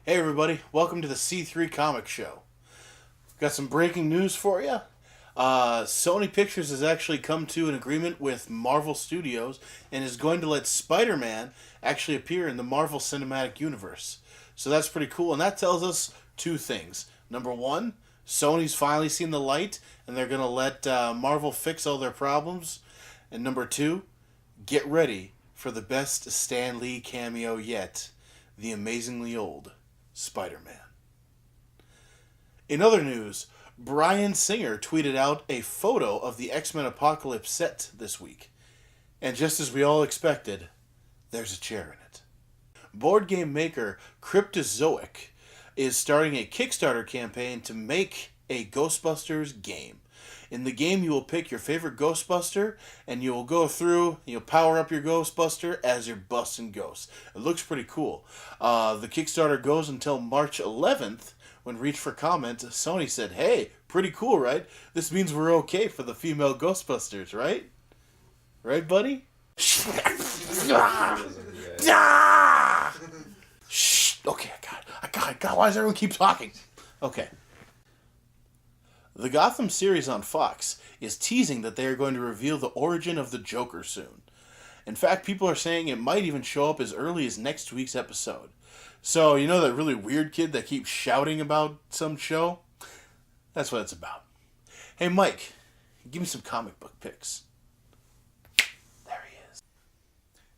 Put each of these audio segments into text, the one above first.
Hey everybody, welcome to the C3 Comic Show. Got some breaking news for you. Sony Pictures has actually come to an agreement with Marvel Studios and is going to let Spider-Man actually appear in the Marvel Cinematic Universe. So that's pretty cool, and that tells us two things. Number one, Sony's finally seen the light and they're going to let Marvel fix all their problems. And number two, get ready for the best Stan Lee cameo yet, the amazingly old Spider-Man. In other news, Bryan Singer tweeted out a photo of the X-Men Apocalypse set this week. And just as we all expected, there's a chair in it. Board game maker Cryptozoic is starting a Kickstarter campaign to make a Ghostbusters game. In the game, you will pick your favorite Ghostbuster, and you will go through, you'll power up your Ghostbuster as you're busting ghosts. It looks pretty cool. The Kickstarter goes until March 11th, when Reach for Comment, Sony said, hey, pretty cool, right? This means we're okay for the female Ghostbusters, right? Right, buddy? Shh, okay, I got it. Why does everyone keep talking? Okay. The Gotham series on Fox is teasing that they are going to reveal the origin of the Joker soon. In fact, people are saying it might even show up as early as next week's episode. So, you know that really weird kid that keeps shouting about some show? That's what it's about. Hey, Mike, give me some comic book picks. There he is.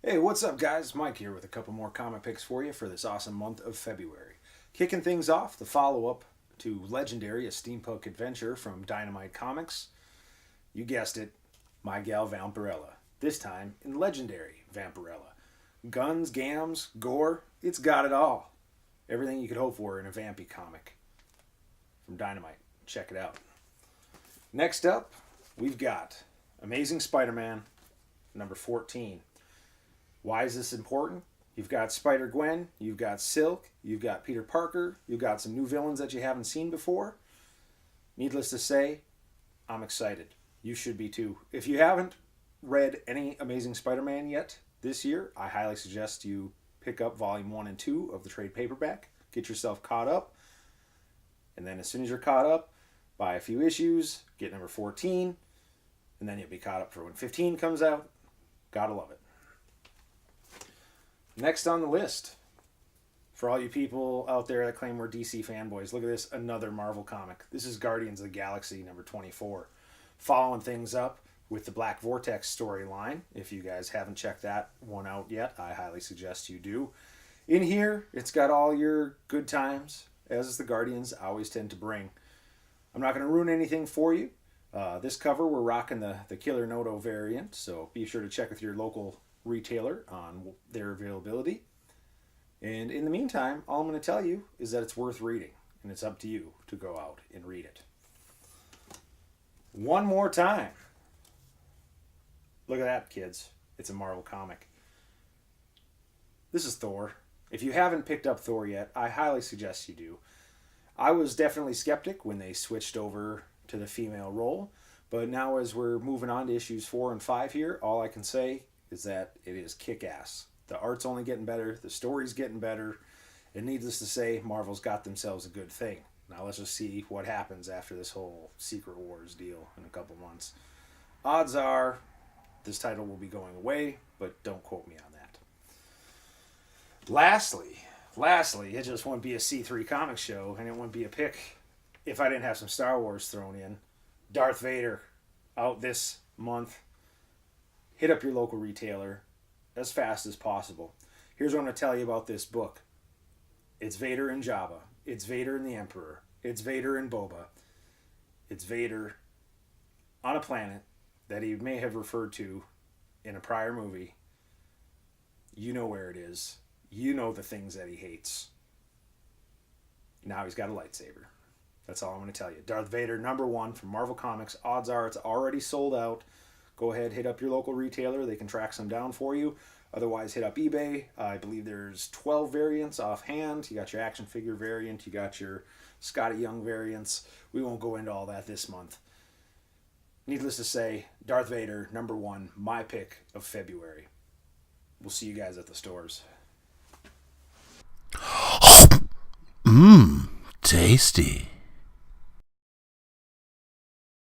Hey, what's up, guys? Mike here with a couple more comic picks for you for this awesome month of February. Kicking things off, the follow-up to Legendary, a steampunk adventure from Dynamite Comics. You guessed it, My Gal Vampirella. This time in Legendary Vampirella. Guns, gams, gore, it's got it all. Everything you could hope for in a vampy comic from Dynamite. Check it out. Next up, we've got Amazing Spider-Man, number 14. Why is this important? You've got Spider-Gwen, you've got Silk, you've got Peter Parker, you've got some new villains that you haven't seen before. Needless to say, I'm excited. You should be too. If you haven't read any Amazing Spider-Man yet this year, I highly suggest you pick up volume 1 and 2 of the trade paperback. Get yourself caught up. And then as soon as you're caught up, buy a few issues, get number 14, and then you'll be caught up for when 15 comes out. Gotta love it. Next on the list, for all you people out there that claim we're DC fanboys, look at this, another Marvel comic. This is Guardians of the Galaxy number 24. Following things up with the Black Vortex storyline. If you guys haven't checked that one out yet, I highly suggest you do. In here, it's got all your good times, as the Guardians always tend to bring. I'm not going to ruin anything for you. This cover, we're rocking the Killer Noto variant, so be sure to check with your local retailer on their availability. And in the meantime, all I'm going to tell you is that it's worth reading, and it's up to you to go out and read it. One more time. Look at that, kids. It's a Marvel comic. This is Thor. If you haven't picked up Thor yet, I highly suggest you do. I was definitely skeptic when they switched over to the female role, but now as we're moving on to issues 4 and 5 here, all I can say is that it is kick-ass. The art's only getting better, the story's getting better, and needless to say, Marvel's got themselves a good thing. Now let's just see what happens after this whole Secret Wars deal in a couple months. Odds are this title will be going away, but don't quote me on that. Lastly, it just wouldn't be a C3 comic show, and it wouldn't be a pick if I didn't have some Star Wars thrown in. Darth Vader, out this month. Hit up your local retailer as fast as possible. Here's what I'm going to tell you about this book. It's Vader and Jabba. It's Vader and the Emperor. It's Vader and Boba. It's Vader on a planet that he may have referred to in a prior movie. You know where it is. You know the things that he hates. Now he's got a lightsaber. That's all I'm going to tell you. Darth Vader, number 1 from Marvel Comics. Odds are it's already sold out. Go ahead, hit up your local retailer. They can track some down for you. Otherwise, hit up eBay. I believe there's 12 variants offhand. You got your action figure variant. You got your Scotty Young variants. We won't go into all that this month. Needless to say, Darth Vader, number 1, my pick of February. We'll see you guys at the stores. tasty.